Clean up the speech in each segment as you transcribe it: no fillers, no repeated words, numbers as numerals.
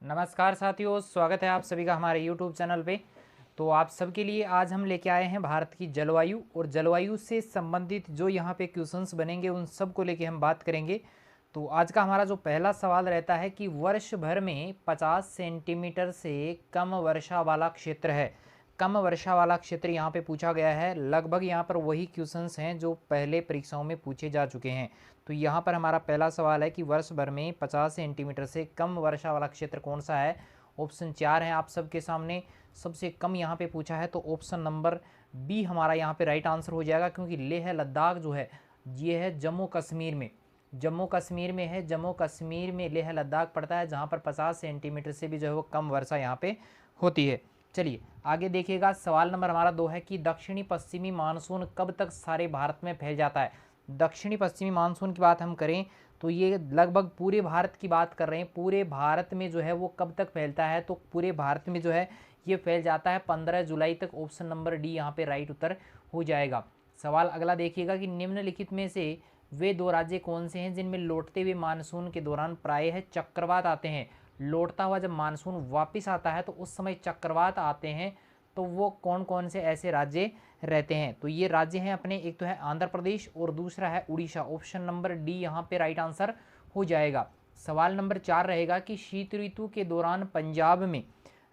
नमस्कार साथियों, स्वागत है आप सभी का हमारे YouTube चैनल पे। तो आप सबके लिए आज हम लेके आए हैं भारत की जलवायु और जलवायु से संबंधित जो यहाँ पे क्वेश्चंस बनेंगे उन सब को लेके हम बात करेंगे। तो आज का हमारा जो पहला सवाल रहता है कि वर्ष भर में 50 सेंटीमीटर से कम वर्षा वाला क्षेत्र है। कम वर्षा वाला क्षेत्र यहाँ पे पूछा गया है। लगभग यहाँ पर वही क्वेश्चंस हैं जो पहले परीक्षाओं में पूछे जा चुके हैं। तो यहाँ पर हमारा पहला सवाल है कि वर्ष भर में 50 सेंटीमीटर से कम वर्षा वाला क्षेत्र कौन सा है। ऑप्शन 4 है आप सबके सामने। सबसे कम यहाँ पे पूछा है तो ऑप्शन नंबर बी हमारा यहाँ पे राइट आंसर हो जाएगा, क्योंकि लेह लद्दाख जो है ये है जम्मू कश्मीर में। जम्मू कश्मीर में है, जम्मू कश्मीर में लेह लद्दाख पड़ता है, जहाँ पर 50 सेंटीमीटर से भी जो है वो कम वर्षा यहाँ पे होती है। चलिए आगे देखिएगा, सवाल नंबर हमारा 2 है कि दक्षिणी पश्चिमी मानसून कब तक सारे भारत में फैल जाता है। दक्षिणी पश्चिमी मानसून की बात हम करें तो ये लगभग पूरे भारत की बात कर रहे हैं। पूरे भारत में जो है वो कब तक फैलता है, तो पूरे भारत में जो है ये फैल जाता है 15 जुलाई तक। ऑप्शन नंबर डी यहाँ पे राइट उत्तर हो जाएगा। सवाल अगला देखिएगा कि निम्नलिखित में से वे 2 राज्य कौन से हैं जिनमें लौटते हुए मानसून के दौरान प्रायः चक्रवात आते हैं। लौटता हुआ जब मानसून वापस आता है तो उस समय चक्रवात आते हैं, तो वो कौन कौन से ऐसे राज्य रहते हैं। तो ये राज्य हैं अपने, एक तो है आंध्र प्रदेश और दूसरा है उड़ीसा। ऑप्शन नंबर डी यहाँ पे राइट आंसर हो जाएगा। सवाल नंबर 4 रहेगा कि शीत ऋतु के दौरान पंजाब में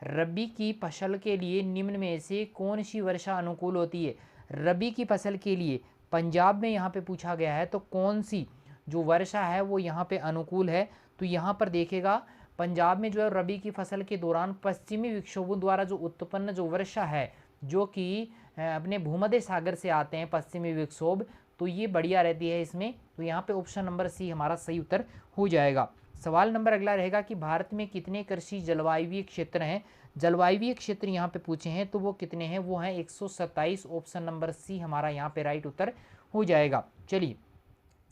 रबी की फसल के लिए निम्न में से कौन सी वर्षा अनुकूल होती है। रबी की फसल के लिए पंजाब में यहाँ पे पूछा गया है, तो कौन सी जो वर्षा है वो यहाँ पे अनुकूल है। तो यहाँ पर देखेगा पंजाब में जो है रबी की फसल के दौरान पश्चिमी विक्षोभों द्वारा जो उत्पन्न जो वर्षा है, जो कि अपने भूमध्य सागर से आते हैं पश्चिमी विक्षोभ, तो ये बढ़िया रहती है इसमें। तो यहाँ पे ऑप्शन नंबर सी हमारा सही उत्तर हो जाएगा। सवाल नंबर अगला रहेगा कि भारत में कितने कृषि जलवायु क्षेत्र हैं। जलवायु क्षेत्र यहाँ पे पूछे हैं तो वो कितने हैं, वो हैं 127। ऑप्शन नंबर सी हमारा यहाँ पे राइट उत्तर हो जाएगा। चलिए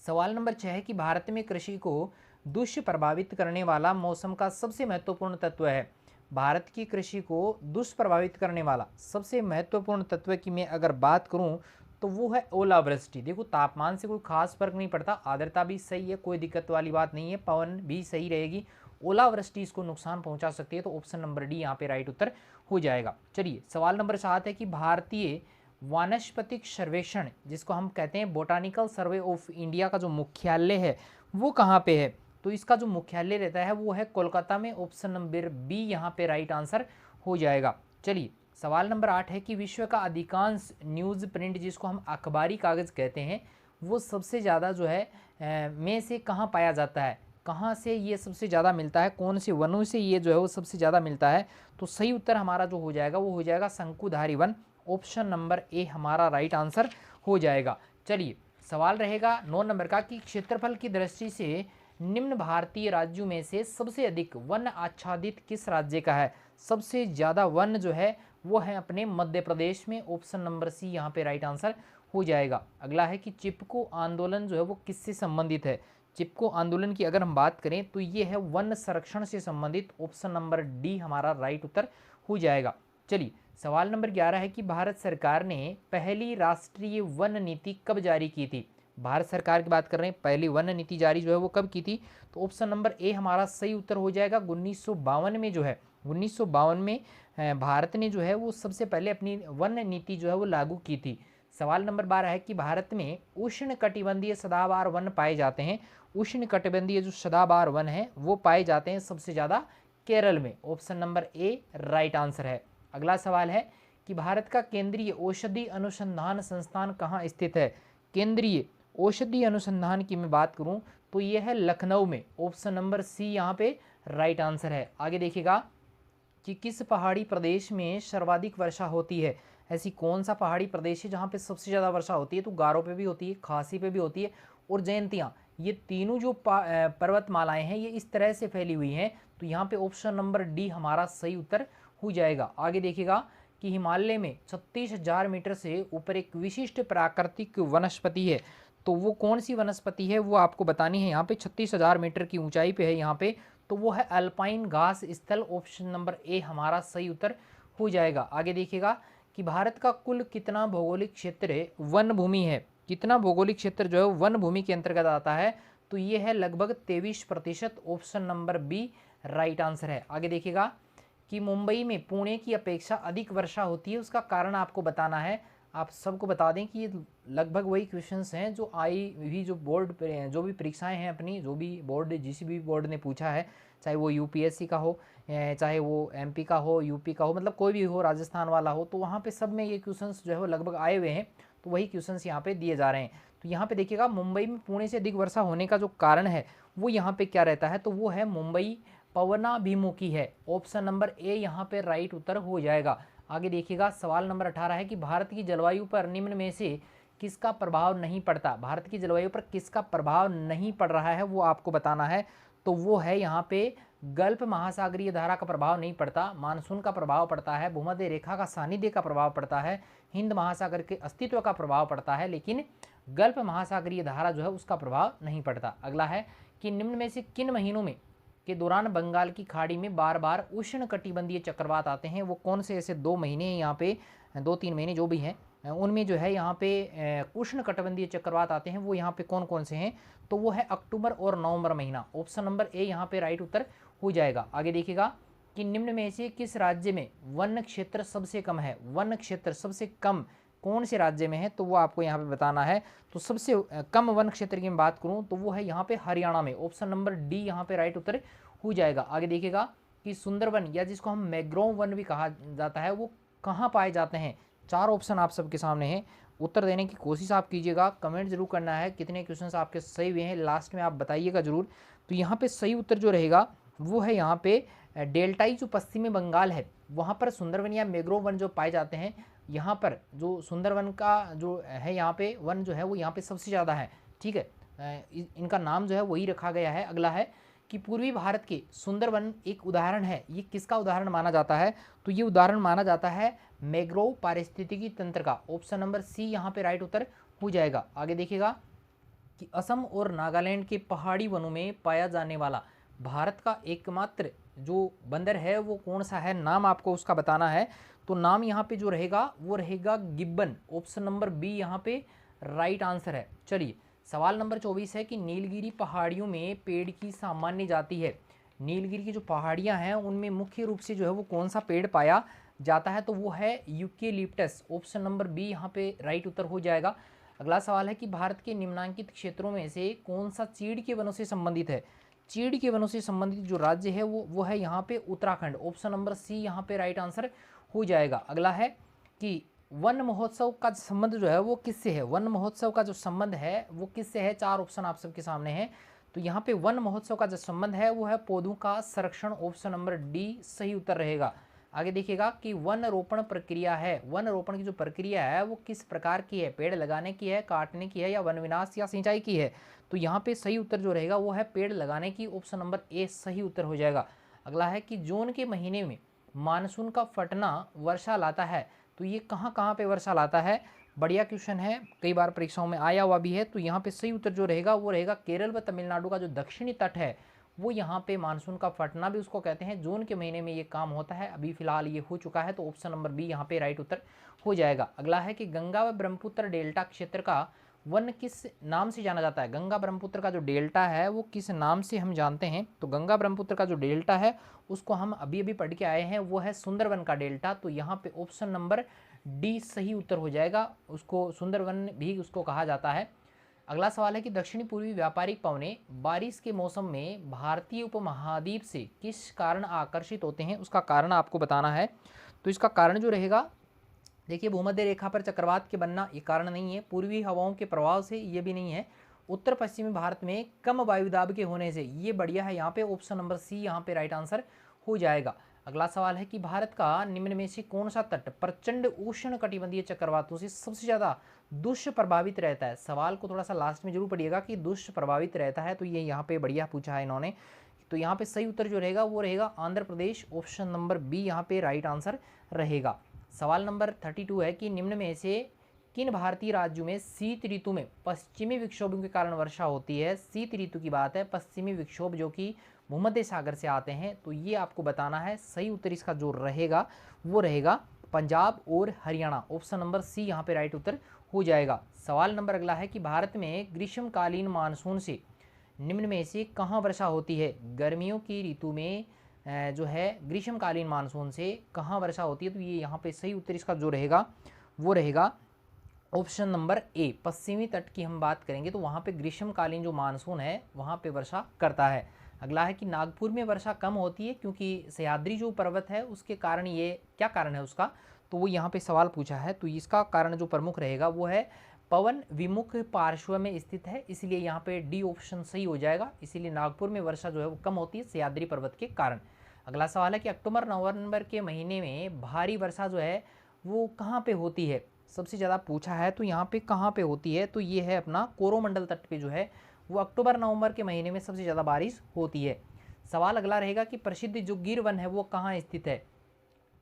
सवाल नंबर 6 है कि भारत में कृषि को दुष्प्रभावित करने वाला मौसम का सबसे महत्वपूर्ण तत्व है। भारत की कृषि को दुष्प्रभावित करने वाला सबसे महत्वपूर्ण तत्व की मैं अगर बात करूं तो वो है ओलावृष्टि। देखो तापमान से कोई खास फर्क नहीं पड़ता, आर्द्रता भी सही है, कोई दिक्कत वाली बात नहीं है, पवन भी सही रहेगी, ओलावृष्टि इसको नुकसान पहुंचा सकती है। तो ऑप्शन नंबर डी यहाँ पे राइट उत्तर हो जाएगा। चलिए सवाल नंबर 7 है कि भारतीय वानस्पतिक सर्वेक्षण जिसको हम कहते हैं बोटानिकल सर्वे ऑफ इंडिया का जो मुख्यालय है वो कहाँ पे है। तो इसका जो मुख्यालय रहता है वो है कोलकाता में। ऑप्शन नंबर बी यहाँ पे राइट आंसर हो जाएगा। चलिए सवाल नंबर 8 है कि विश्व का अधिकांश न्यूज़ प्रिंट जिसको हम अखबारी कागज़ कहते हैं वो सबसे ज़्यादा जो है में से कहाँ पाया जाता है। कहाँ से ये सबसे ज़्यादा मिलता है, कौन से वनों से ये जो है वो सबसे ज़्यादा मिलता है। तो सही उत्तर हमारा जो हो जाएगा वो हो जाएगा शंकुधारी वन। ऑप्शन नंबर ए हमारा राइट आंसर हो जाएगा। चलिए सवाल रहेगा 9 नंबर का कि क्षेत्रफल की दृष्टि से निम्न भारतीय राज्यों में से सबसे अधिक वन आच्छादित किस राज्य का है। सबसे ज़्यादा वन जो है वो है अपने मध्य प्रदेश में। ऑप्शन नंबर सी यहाँ पे राइट आंसर हो जाएगा। अगला है कि चिपको आंदोलन जो है वो किससे संबंधित है। चिपको आंदोलन की अगर हम बात करें तो ये है वन संरक्षण से संबंधित। ऑप्शन नंबर डी हमारा राइट उत्तर हो जाएगा। चलिए सवाल नंबर 11 है कि भारत सरकार ने पहली राष्ट्रीय वन नीति कब जारी की थी। भारत सरकार की बात कर रहे हैं, पहली वन नीति जारी जो है वो कब की थी। तो ऑप्शन नंबर ए हमारा सही उत्तर हो जाएगा। 1952 में जो है 1952 में भारत ने जो है वो सबसे पहले अपनी वन नीति जो है वो लागू की थी। सवाल नंबर 12 है कि भारत में उष्ण कटिबंधीय सदाबहार वन पाए जाते हैं। उष्ण कटिबंधीय जो सदाबहार वन है वो पाए जाते हैं सबसे ज़्यादा केरल में। Option number A right answer है। अगला सवाल है कि भारत का केंद्रीय औषधि अनुसंधान संस्थान कहाँ स्थित है। केंद्रीय औषधि अनुसंधान की मैं बात करूं तो यह है लखनऊ में। ऑप्शन नंबर सी यहाँ पे राइट आंसर है। आगे देखिएगा कि किस पहाड़ी प्रदेश में सर्वाधिक वर्षा होती है। ऐसी कौन सा पहाड़ी प्रदेश है जहाँ पे सबसे ज़्यादा वर्षा होती है। तो गारो पे भी होती है, खासी पे भी होती है और जयंतियाँ, ये तीनों जो पर्वतमालाएं हैं ये इस तरह से फैली हुई हैं। तो यहाँ पे ऑप्शन नंबर डी हमारा सही उत्तर हो जाएगा। आगे देखिएगा कि हिमालय में 36,000 मीटर से ऊपर एक विशिष्ट प्राकृतिक वनस्पति है। तो वो कौन सी वनस्पति है वो आपको बतानी है। यहाँ पे 36,000 मीटर की ऊंचाई पे है यहाँ पे, तो वो है अल्पाइन घास स्थल। ऑप्शन नंबर ए हमारा सही उत्तर हो जाएगा। आगे देखिएगा कि भारत का कुल कितना भौगोलिक क्षेत्र वन भूमि है। कितना भौगोलिक क्षेत्र जो है वन भूमि के अंतर्गत आता है। तो ये है लगभग 23%। Option number B right answer है। आगे देखिएगा कि मुंबई में पुणे की अपेक्षा अधिक वर्षा होती है, उसका कारण आपको बताना है। आप सबको बता दें कि ये लगभग वही क्वेश्चंस हैं जो आई हुई जो बोर्ड जो भी परीक्षाएं हैं अपनी, जो भी बोर्ड जिस भी बोर्ड ने पूछा है, चाहे वो यूपीएससी का हो, चाहे वो एमपी का हो, यूपी का हो, मतलब कोई भी हो, राजस्थान वाला हो, तो वहाँ पे सब में ये क्वेश्चंस जो है वो लगभग आए हुए हैं। तो वही क्वेश्चंस यहाँ पे दिए जा रहे हैं। तो यहाँ पे देखिएगा मुंबई में पुणे से अधिक वर्षा होने का जो कारण है वो यहाँ पे क्या रहता है, तो वो है मुंबई पवनाभिमुखी है। ऑप्शन नंबर ए यहाँ पे राइट उत्तर हो जाएगा। आगे देखिएगा सवाल नंबर 18 है कि भारत की जलवायु पर निम्न में से किसका प्रभाव नहीं पड़ता। भारत की जलवायु पर किसका प्रभाव नहीं पड़ रहा है वो आपको बताना है। तो वो है यहाँ पे गल्फ महासागरीय धारा का प्रभाव नहीं पड़ता, मानसून का प्रभाव पड़ता है, भूमध्य रेखा का सानिध्य का प्रभाव पड़ता है, हिंद महासागर के अस्तित्व का प्रभाव पड़ता है, लेकिन गल्फ महासागरीय धारा जो है उसका प्रभाव नहीं पड़ता। अगला है कि निम्न में से किन महीनों में के दौरान बंगाल की खाड़ी में बार बार उष्ण कटिबंधीय चक्रवात आते हैं। वो कौन से ऐसे 2 महीने हैं यहाँ पे, 2-3 महीने जो भी हैं उनमें जो है यहाँ पे उष्ण कटिबंधीय चक्रवात आते हैं, वो यहाँ पे कौन कौन से हैं, तो वो है अक्टूबर और नवंबर महीना। ऑप्शन नंबर ए यहाँ पे राइट उत्तर हो जाएगा। आगे देखिएगा कि निम्न में से किस राज्य में वन क्षेत्र सबसे कम है। वन क्षेत्र सबसे कम कौन से राज्य में है, तो वो आपको यहाँ पे बताना है। तो सबसे कम वन क्षेत्र की मैं बात करूँ तो वो है यहाँ पे हरियाणा में। ऑप्शन नंबर डी यहाँ पे राइट उत्तर हो जाएगा। आगे देखिएगा कि सुंदरवन या जिसको हम मैंग्रोव वन भी कहा जाता है वो कहाँ पाए जाते हैं। 4 ऑप्शन आप सबके सामने हैं, उत्तर देने की कोशिश आप कीजिएगा, कमेंट जरूर करना है कितने क्वेश्चंस आपके सही हुए हैं, लास्ट में आप बताइएगा जरूर। तो यहाँ पे सही उत्तर जो रहेगा वो है यहाँ पे डेल्टाई जो पश्चिमी बंगाल है वहाँ पर सुंदरवन या मैंग्रोव वन जो पाए जाते हैं। यहाँ पर जो सुंदरवन का जो है यहाँ पे वन जो है वो यहाँ पे सबसे ज़्यादा है। ठीक है, इनका नाम जो है वही रखा गया है। अगला है कि पूर्वी भारत के सुंदरवन एक उदाहरण है, ये किसका उदाहरण माना जाता है, तो ये उदाहरण माना जाता है मैंग्रोव पारिस्थितिकी तंत्र का। ऑप्शन नंबर सी यहाँ पे राइट उत्तर हो जाएगा। आगे देखिएगा कि असम और नागालैंड के पहाड़ी वनों में पाया जाने वाला भारत का एकमात्र जो बंदर है वो कौन सा है, नाम आपको उसका बताना है। तो नाम यहाँ पे जो रहेगा वो रहेगा गिब्बन। ऑप्शन नंबर बी यहाँ पे राइट आंसर है। चलिए सवाल नंबर 24 है कि नीलगिरी पहाड़ियों में पेड़ की सामान्य जाति है। नीलगिरी की जो पहाड़ियाँ हैं उनमें मुख्य रूप से जो है वो कौन सा पेड़ पाया जाता है, तो वो है यूकेलिप्टस। ऑप्शन नंबर बी यहाँ पे राइट उत्तर हो जाएगा। अगला सवाल है कि भारत के निम्नांकित क्षेत्रों में से कौन सा चीड़ के वनों से संबंधित है। चीड़ के वनों से संबंधित जो राज्य है वो है यहाँ पे उत्तराखंड। ऑप्शन नंबर सी यहाँ पे राइट आंसर हो जाएगा। अगला है कि वन महोत्सव का संबंध जो है वो किससे है। वन महोत्सव का जो संबंध है वो किससे है, 4 ऑप्शन आप सबके सामने हैं। तो यहाँ पे वन महोत्सव का जो संबंध है वो है पौधों का संरक्षण। ऑप्शन नंबर डी सही उत्तर रहेगा। आगे देखिएगा कि वन रोपण प्रक्रिया है, वन रोपण की जो प्रक्रिया है वो किस प्रकार की है, पेड़ लगाने की है, काटने की है, या वन विनाश या सिंचाई की है। तो यहाँ पे सही उत्तर जो रहेगा वो है पेड़ लगाने की। ऑप्शन नंबर ए सही उत्तर हो जाएगा। अगला है कि जून के महीने में मानसून का फटना वर्षा लाता है, तो ये कहाँ कहाँ पे वर्षा लाता है। बढ़िया क्वेश्चन है, कई बार परीक्षाओं में आया हुआ भी है। तो यहाँ पे सही उत्तर जो रहेगा वो रहेगा केरल व तमिलनाडु का जो दक्षिणी तट है वो यहाँ पे मानसून का फटना भी उसको कहते हैं। जून के महीने में ये काम होता है, अभी फिलहाल ये हो चुका है। तो ऑप्शन नंबर बी यहाँ पे राइट उत्तर हो जाएगा। अगला है कि गंगा व ब्रह्मपुत्र डेल्टा क्षेत्र का वन किस नाम से जाना जाता है। गंगा ब्रह्मपुत्र का जो डेल्टा है वो किस नाम से हम जानते हैं, तो गंगा ब्रह्मपुत्र का जो डेल्टा है उसको हम अभी अभी पढ़ के आए हैं, वो है सुंदरवन का डेल्टा। तो यहाँ पे ऑप्शन नंबर डी सही उत्तर हो जाएगा, उसको सुंदरवन भी उसको कहा जाता है। अगला सवाल है कि दक्षिणी पूर्वी व्यापारिक पवनें बारिश के मौसम में भारतीय उपमहाद्वीप से किस कारण आकर्षित होते हैं, उसका कारण आपको बताना है। तो इसका कारण जो रहेगा, देखिए भूमध्य रेखा पर चक्रवात के बनना ये कारण नहीं है, पूर्वी हवाओं के प्रभाव से ये भी नहीं है, उत्तर पश्चिमी भारत में कम वायुदाब के होने से ये बढ़िया है। यहाँ पे ऑप्शन नंबर सी यहाँ पे राइट आंसर हो जाएगा। अगला सवाल है कि भारत का निम्न में से कौन सा तट प्रचंड उष्ण कटिबंधीय चक्रवातों से सबसे ज़्यादा दुष्प्रभावित रहता है। सवाल को थोड़ा सा लास्ट में जरूर पढ़िएगा कि दुष्प्रभावित रहता है, तो ये यहाँ पे बढ़िया पूछा है इन्होंने। तो यहाँ पे सही उत्तर जो रहेगा वो रहेगा Andhra Pradesh. Option number B यहाँ पे राइट आंसर रहेगा। सवाल नंबर 32 है कि निम्न में से किन भारतीय राज्यों में शीत ऋतु में पश्चिमी विक्षोभों के कारण वर्षा होती है। शीत ऋतु की बात है, पश्चिमी विक्षोभ जो कि भूमध्य सागर से आते हैं, तो ये आपको बताना है। सही उत्तर इसका जो रहेगा वो रहेगा पंजाब और हरियाणा। ऑप्शन नंबर सी यहाँ पे राइट उत्तर हो जाएगा। सवाल नंबर अगला है कि भारत में ग्रीष्मकालीन मानसून से निम्न में से कहाँ वर्षा होती है। गर्मियों की ऋतु में जो है ग्रीष्मकालीन मानसून से कहाँ वर्षा होती है, तो ये यहाँ पे सही उत्तर इसका जो रहेगा वो रहेगा ऑप्शन नंबर ए। पश्चिमी तट की हम बात करेंगे तो वहाँ पे ग्रीष्मकालीन जो मानसून है वहाँ पे वर्षा करता है। अगला है कि नागपुर में वर्षा कम होती है क्योंकि सह्याद्री जो पर्वत है उसके कारण, ये क्या कारण है उसका, तो वो यहाँ पे सवाल पूछा है। तो इसका कारण जो प्रमुख रहेगा वो है पवन विमुख पार्श्व में स्थित है, इसलिए यहाँ पे डी ऑप्शन सही हो जाएगा। इसीलिए नागपुर में वर्षा जो है वो कम होती है सह्याद्री पर्वत के कारण। अगला सवाल है कि अक्टूबर नवंबर के महीने में भारी वर्षा जो है वो कहाँ पे होती है, सबसे ज़्यादा पूछा है। तो यहाँ पे कहाँ पे होती है, तो ये है अपना कोरोमंडल तट पे जो है वो अक्टूबर नवंबर के महीने में सबसे ज़्यादा बारिश होती है। सवाल अगला रहेगा कि प्रसिद्ध जो गिर वन है वो कहाँ स्थित है,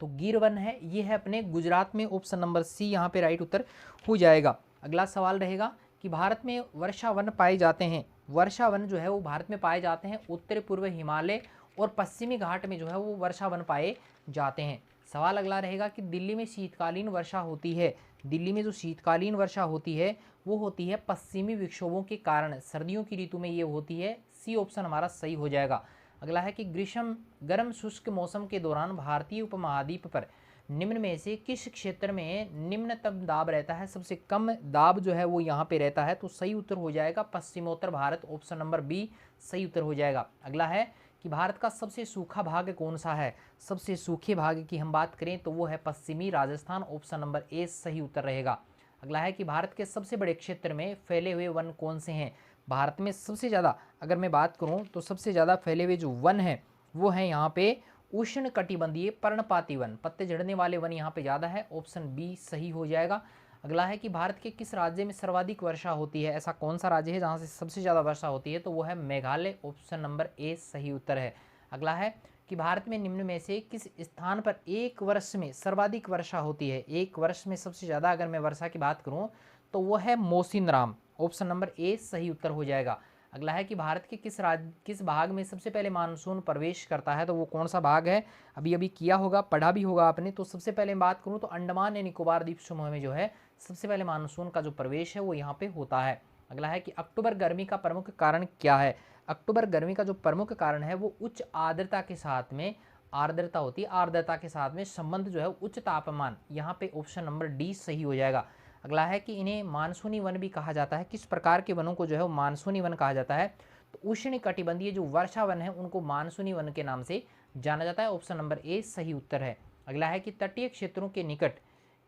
तो गिर वन है ये है अपने गुजरात में। ऑप्शन नंबर सी यहाँ पे राइट उत्तर हो जाएगा। अगला सवाल रहेगा कि भारत में वर्षा वन पाए जाते हैं, वर्षा वन जो है वो भारत में पाए जाते हैं उत्तर पूर्व हिमालय और पश्चिमी घाट में जो है वो वर्षा वन पाए जाते हैं। सवाल अगला रहेगा कि दिल्ली में शीतकालीन वर्षा होती है, दिल्ली में जो शीतकालीन वर्षा होती है वो होती है पश्चिमी विक्षोभों के कारण, सर्दियों की ऋतु में ये होती है। सी ऑप्शन हमारा सही हो जाएगा। अगला है कि ग्रीष्म गर्म शुष्क मौसम के दौरान भारतीय उपमहाद्वीप पर निम्न में से किस क्षेत्र में निम्नतम दाब रहता है, सबसे कम दाब जो है वो यहाँ पे रहता है, तो सही उत्तर हो जाएगा पश्चिमोत्तर भारत। ऑप्शन नंबर बी सही उत्तर हो जाएगा। अगला है कि भारत का सबसे सूखा भाग कौन सा है, सबसे सूखे भाग की हम बात करें तो वो है पश्चिमी राजस्थान। ऑप्शन नंबर ए सही उत्तर रहेगा। अगला है कि भारत के सबसे बड़े क्षेत्र में फैले हुए वन कौन से हैं, भारत में सबसे ज़्यादा अगर मैं बात करूं तो सबसे ज़्यादा फैले हुए जो वन हैं वो हैं यहाँ पे उष्ण कटिबंधीय पर्णपाती वन, पत्ते झड़ने वाले वन यहाँ पे ज़्यादा है। ऑप्शन बी सही हो जाएगा। अगला है कि भारत के किस राज्य में सर्वाधिक वर्षा होती है, ऐसा कौन सा राज्य है जहाँ से सबसे ज़्यादा वर्षा होती है, तो वो है मेघालय। ऑप्शन नंबर ए सही उत्तर है। अगला है कि भारत में निम्न में से किस स्थान पर एक वर्ष में सर्वाधिक वर्षा होती है, एक वर्ष में सबसे ज़्यादा अगर मैं वर्षा की बात करूँ तो वो है मोसिनराम। ऑप्शन नंबर ए सही उत्तर हो जाएगा। अगला है कि भारत के किस भाग में सबसे पहले मानसून प्रवेश करता है, तो वो कौन सा भाग है, अभी अभी किया होगा, पढ़ा भी होगा आपने। तो सबसे पहले मैं बात करूँ तो अंडमान या निकोबार द्वीप समूह में जो है सबसे पहले मानसून का जो प्रवेश है वो यहाँ पे होता है। अगला है कि अक्टूबर गर्मी का प्रमुख कारण क्या है, अक्टूबर गर्मी का जो प्रमुख कारण है वो उच्च आर्द्रता के साथ में, आर्द्रता होती है, आर्द्रता के साथ में संबंध जो है उच्च तापमान, यहाँ पे ऑप्शन नंबर डी सही हो जाएगा। अगला है कि इन्हें मानसूनी वन भी कहा जाता है, किस प्रकार के वनों को जो है वो मानसूनी वन कहा जाता है, तो उष्ण कटिबंधीय जो वर्षा वन है उनको मानसूनी वन के नाम से जाना जाता है। ऑप्शन नंबर ए सही उत्तर है। अगला है कि तटीय क्षेत्रों के निकट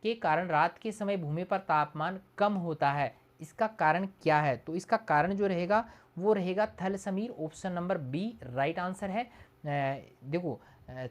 के कारण रात के समय भूमि पर तापमान कम होता है, इसका कारण क्या है, तो इसका कारण जो रहेगा वो रहेगा थल समीर। Option number B right answer है। देखो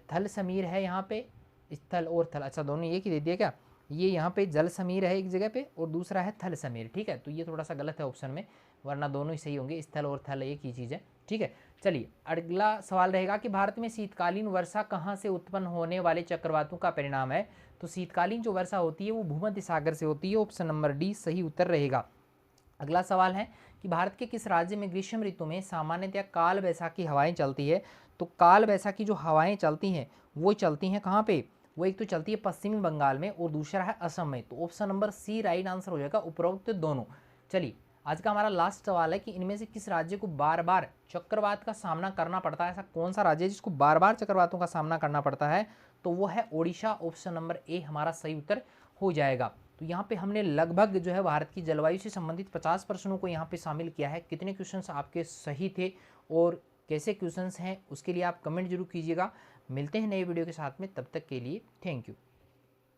थल समीर है यहाँ पे, स्थल और थल, अच्छा दोनों एक ही दे दिया क्या, ये यहाँ पे जल समीर है एक जगह पे और दूसरा है थल समीर, ठीक है, तो ये थोड़ा सा गलत है ऑप्शन में, वरना दोनों ही सही होंगे, स्थल और थल एक ही चीज़ है, ठीक है। चलिए अगला सवाल रहेगा कि भारत में शीतकालीन वर्षा कहाँ से उत्पन्न होने वाले चक्रवातों का परिणाम है, तो शीतकालीन जो वर्षा होती है वो भूमध्य सागर से होती है। ऑप्शन नंबर डी सही उत्तर रहेगा। अगला सवाल है कि भारत के किस राज्य में ग्रीष्म ऋतु में सामान्यतः काल बैसाखी हवाएं चलती है, तो काल बैसाखी जो हवाएं चलती हैं वो चलती हैं कहाँ पे, वो एक तो चलती है पश्चिमी बंगाल में और दूसरा है असम में। तो option number C right answer हो जाएगा, उपरोक्त दोनों। चलिए आज का हमारा लास्ट सवाल है कि इनमें से किस राज्य को बार बार चक्रवात का सामना करना पड़ता है, ऐसा कौन सा राज्य है जिसको बार बार चक्रवातों का सामना करना पड़ता है, तो वो है ओडिशा। ऑप्शन नंबर ए हमारा सही उत्तर हो जाएगा। तो यहाँ पे हमने लगभग जो है भारत की जलवायु से संबंधित 50 प्रश्नों को यहाँ पे शामिल किया है। कितने क्वेश्चंस आपके सही थे और कैसे क्वेश्चंस हैं उसके लिए आप कमेंट जरूर कीजिएगा। मिलते हैं नए वीडियो के साथ में, तब तक के लिए थैंक यू।